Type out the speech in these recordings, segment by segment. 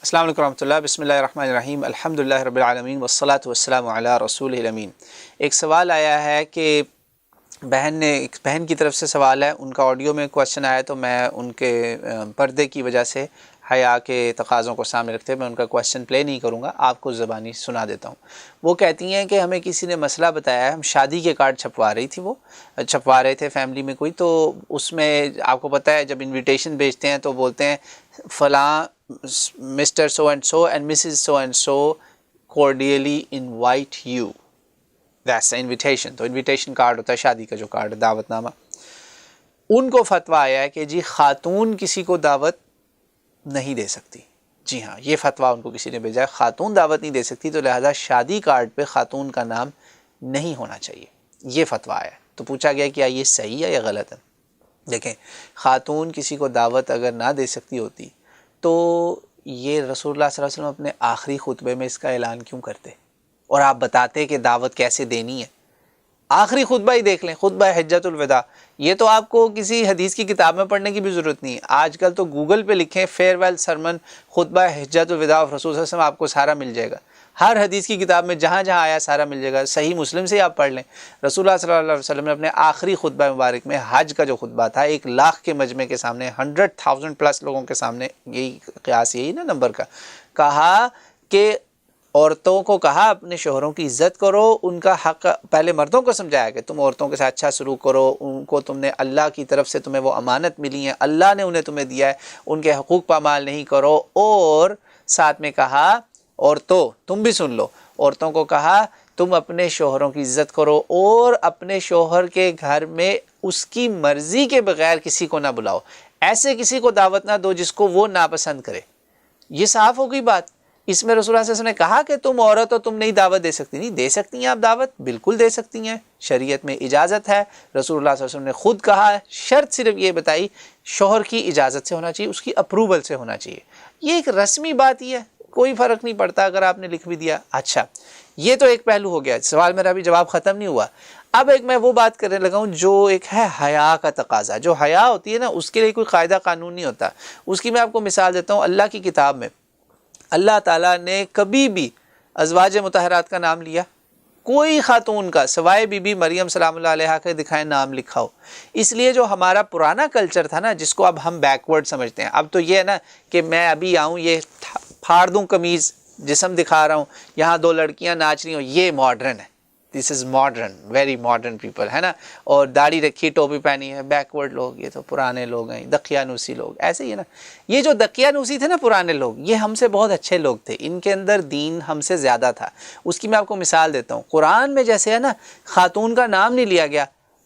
السلام علیکم ورحمۃ اللہ، بسم اللہ الرحمن الرحیم، الحمدللہ رب العالمین والصلاۃ والسلام علی رسول الامین۔ ایک سوال آیا ہے کہ بہن کی طرف سے سوال ہے، ان کا آڈیو میں کویشچن آیا تو میں ان کے پردے کی وجہ سے حیا کے تقاضوں کو سامنے رکھتے میں ان کا کویشچن پلے نہیں کروں گا، آپ کو زبانی سنا دیتا ہوں۔ وہ کہتی ہیں کہ ہمیں کسی نے مسئلہ بتایا ہے، ہم شادی کے کارڈ چھپوا رہے تھے فیملی میں کوئی، تو اس میں آپ کو پتہ ہے جب انویٹیشن بھیجتے ہیں تو بولتے ہیں فلاں Mr so and so and Mrs so and so cordially invite you. That's the invitation. تو انویٹیشن کارڈ ہوتا ہے شادی کا جو کارڈ، دعوت نامہ۔ ان کو فتویٰ آیا ہے کہ جی خاتون کسی کو دعوت نہیں دے سکتی۔ جی ہاں، یہ فتویٰ ان کو کسی نے بھیجا ہے، خاتون دعوت نہیں دے سکتی، تو لہذا شادی کارڈ پہ خاتون کا نام نہیں ہونا چاہیے، یہ فتویٰ آیا ہے۔ تو پوچھا گیا کیا یہ صحیح ہے یا غلط ہے؟ دیکھیں، خاتون کسی کو دعوت اگر نہ دے سکتی ہوتی تو یہ رسول اللہ صلی اللہ علیہ وسلم اپنے آخری خطبے میں اس کا اعلان کیوں کرتے اور آپ بتاتے کہ دعوت کیسے دینی ہے؟ آخری خطبہ ہی دیکھ لیں، خطبہ حجۃ الوداع، یہ تو آپ کو کسی حدیث کی کتاب میں پڑھنے کی بھی ضرورت نہیں ہے، آج کل تو گوگل پہ لکھیں فیئر ویل سرمن خطبہ حجۃ الوداع آف رسول صلی اللہ علیہ وسلم، آپ کو سارا مل جائے گا، ہر حدیث کی کتاب میں جہاں جہاں آیا سارا مل جائے گا، صحیح مسلم سے ہی آپ پڑھ لیں۔ رسول اللہ صلی اللہ علیہ وسلم نے اپنے آخری خطبہ مبارک میں حج کا جو خطبہ تھا، 1,00,000 کے مجمع کے سامنے، 100,000 پلس لوگوں کے سامنے، یہی قیاس یہی نا نمبر کا، کہا کہ عورتوں کو کہا اپنے شوہروں کی عزت کرو، ان کا حق، پہلے مردوں کو سمجھایا کہ تم عورتوں کے ساتھ اچھا سلوک کرو، ان کو تم نے اللہ کی طرف سے تمہیں وہ امانت ملی ہیں، اللہ نے انہیں تمہیں دیا ہے، ان کے حقوق پامال نہیں کرو، اور ساتھ میں کہا عورتوں تم بھی سن لو، عورتوں کو کہا تم اپنے شوہروں کی عزت کرو اور اپنے شوہر کے گھر میں اس کی مرضی کے بغیر کسی کو نہ بلاؤ، ایسے کسی کو دعوت نہ دو جس کو وہ ناپسند کرے۔ یہ صاف ہو گئی بات۔ اس میں رسول اللہ صلی اللہ علیہ وسلم نے کہا کہ تم عورت ہو تم نہیں دعوت دے سکتی، نہیں دے سکتی ہیں آپ دعوت، بالکل دے سکتی ہیں، شریعت میں اجازت ہے، رسول اللہ صلی اللہ علیہ وسلم نے خود کہا ہے، شرط صرف یہ بتائی شوہر کی اجازت سے ہونا چاہیے، اس کی اپروول سے ہونا چاہیے، یہ ایک رسمی بات ہی ہے، کوئی فرق نہیں پڑتا اگر آپ نے لکھ بھی دیا۔ اچھا، یہ تو ایک پہلو ہو گیا، سوال میرا بھی جواب ختم نہیں ہوا۔ اب ایک میں وہ بات کرنے لگا ہوں جو ایک ہے حیا کا تقاضا، جو حیا ہوتی ہے نا اس کے لیے کوئی قاعدہ قانون نہیں ہوتا، اس کی میں آپ کو مثال دیتا ہوں۔ اللہ کی کتاب میں اللہ تعالیٰ نے کبھی بھی ازواج مطہرات کا نام لیا؟ کوئی خاتون کا سوائے بی بی مریم سلام اللہ علیہا کے دکھائیں نام لکھا ہو؟ اس لیے جو ہمارا پرانا کلچر تھا نا، جس کو اب ہم بیکورڈ سمجھتے ہیں، اب تو یہ ہے نا کہ میں ابھی آؤں، یہ پھاڑ دوں قمیض، جسم دکھا رہا ہوں، یہاں دو لڑکیاں ناچ رہی ہوں، یہ ماڈرن ہے، this is modern, very modern people, ہے نا، اور داڑھی رکھی ٹوپی پہنی ہے، بیکورڈ لوگ، یہ تو پرانے لوگ ہیں، دقیانوسی لوگ، ایسے ہی ہے نا۔ یہ جو دقیانوسی تھے نا پرانے لوگ، یہ ہم سے بہت اچھے لوگ تھے، ان کے اندر دین ہم سے زیادہ تھا۔ اس کی میں آپ کو مثال دیتا ہوں، قرآن میں جیسے ہے نا خاتون کا نام نہیں لیا گیا،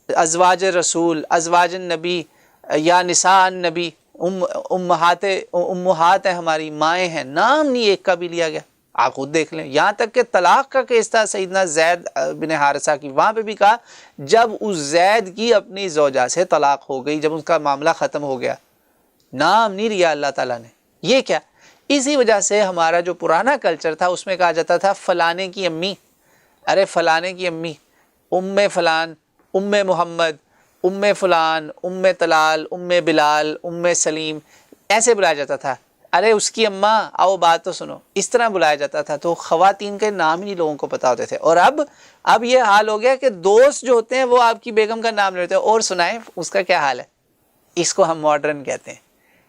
ازواج رسول، ازواج النبی یا نساء النبی، امہات ہیں ہماری، مائیں ہیں، نام نہیں ایک کا بھی لیا گیا۔ آپ خود دیکھ لیں، یہاں تک کہ طلاق کا کیس تھا سیدنا زید بن حارثہ کی، وہاں پہ بھی کہا جب اس زید کی اپنی زوجہ سے طلاق ہو گئی، جب اس کا معاملہ ختم ہو گیا، نام نہیں لیا اللہ تعالیٰ نے۔ یہ کیا؟ اسی وجہ سے ہمارا جو پرانا کلچر تھا اس میں کہا جاتا تھا فلانے کی امی، ارے فلانے کی امی، ام فلان، ام محمد، ام فلان، ام طلال، ام بلال، ام سلیم، ایسے بلایا جاتا تھا۔ ارے اس کی اماں، آؤ بات تو سنو، اس طرح بلایا جاتا تھا، تو خواتین کے نام ہی لوگوں کو پتہ ہوتے تھے۔ اور اب یہ حال ہو گیا کہ دوست جو ہوتے ہیں وہ آپ کی بیگم کا نام لیتے ہیں، اور سنائیں اس کا کیا حال ہے، اس کو ہم ماڈرن کہتے ہیں۔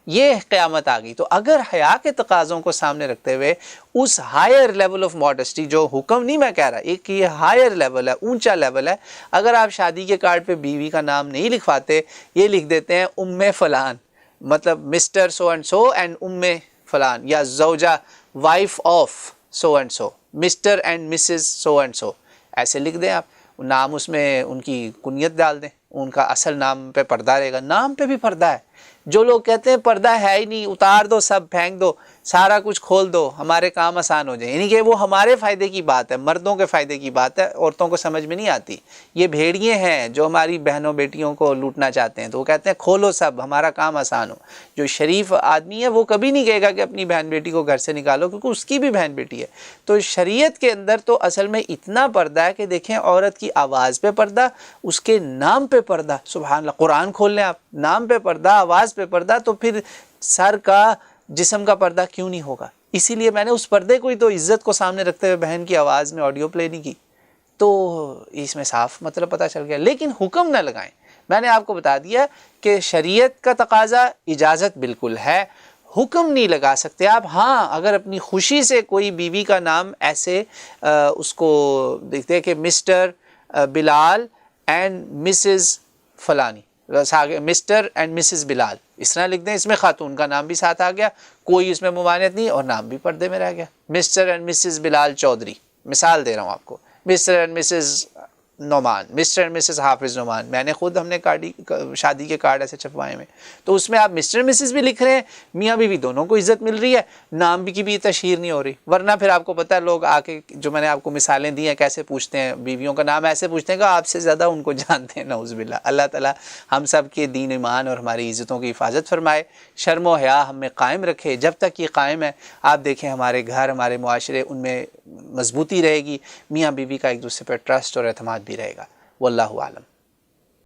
یہ قیامت آ گئی۔ تو اگر حیا کے تقاضوں کو سامنے رکھتے ہوئے اس ہائر لیول آف ماڈسٹی، جو حکم نہیں میں کہہ رہا، ایک یہ ہائر لیول ہے، اونچا لیول ہے، اگر آپ شادی کے کارڈ پہ بیوی کا نام نہیں لکھواتے، یہ لکھ دیتے ہیں ام فلان، مطلب مسٹر سو اینڈ سو اینڈ ام فلان، یا زوجہ wife of so and so, Mr and Mrs so and so, ایسے لکھ دیں آپ، نام اس میں ان کی کنیت ڈال دیں، ان کا اصل نام پہ پردہ رہے گا، نام پہ بھی پردہ ہے۔ جو لوگ کہتے ہیں پردہ ہے ہی نہیں، اتار دو، سب پھینک دو، سارا کچھ کھول دو، ہمارے کام آسان ہو جائیں، یعنی کہ وہ ہمارے فائدے کی بات ہے، مردوں کے فائدے کی بات ہے، عورتوں کو سمجھ میں نہیں آتی۔ یہ بھیڑیے ہیں جو ہماری بہنوں بیٹیوں کو لوٹنا چاہتے ہیں، تو وہ کہتے ہیں کھولو سب، ہمارا کام آسان ہو۔ جو شریف آدمی ہے وہ کبھی نہیں کہے گا کہ اپنی بہن بیٹی کو گھر سے نکالو، کیونکہ اس کی بھی بہن بیٹی ہے۔ تو شریعت کے اندر تو اصل میں اتنا پردہ ہے کہ دیکھیں، عورت کی آواز پہ پردہ، اس کے نام پہ پردہ، سبحان اللہ، قرآن کھول لیں آپ، نام پہ پردہ، آواز پہ پردہ، تو پھر سر کا جسم کا پردہ کیوں نہیں ہوگا؟ اسی لیے میں نے اس پردے کو ہی تو عزت کو سامنے رکھتے ہوئے بہن کی آواز میں آڈیو پلے نہیں کی. تو اس میں صاف مطلب پتہ چل گیا. لیکن حکم نہ لگائیں. میں نے آپ کو بتا دیا کہ شریعت کا تقاضا اجازت بالکل ہے، حکم نہیں لگا سکتے آپ. ہاں اگر اپنی خوشی سے کوئی بیوی کا نام ایسے اس کو دیکھتے کہ مسٹر بلال اینڈ مسز فلانی، مسٹر اینڈ مسز بلال اس طرح لکھ دیں، اس میں خاتون کا نام بھی ساتھ آ گیا، کوئی اس میں ممانعت نہیں اور نام بھی پردے میں رہ گیا. Mr and Mrs Bilal Chaudhry, مثال دے رہا ہوں آپ کو. Mr and Mrs Noman, Mr and Mrs Hafiz Noman. میں نے خود ہم نے شادی کے کارڈ ایسے چھپوائے ہوئے، تو اس میں آپ مسٹر مسز بھی لکھ رہے ہیں، میاں بیوی دونوں کو عزت مل رہی ہے، نام بھی کی بھی تشہیر نہیں ہو رہی. ورنہ پھر آپ کو پتہ ہے لوگ آ کے جو میں نے آپ کو مثالیں دی ہیں کیسے پوچھتے ہیں بیویوں کا نام، ایسے پوچھتے ہیں کہ آپ سے زیادہ ان کو جانتے ہیں. نعوذ باللہ. اللہ تعالیٰ ہم سب کے دین ایمان اور ہماری عزتوں کی حفاظت فرمائے، شرم و حیا ہم میں قائم رکھے. جب تک یہ قائم ہے آپ دیکھیں ہمارے گھر، ہمارے معاشرے، ان میں مضبوطی رہے گی، میاں بیوی کا ایک دوسرے پر ٹرسٹ اور اعتماد بھی رہے گا. واللہ اعلم.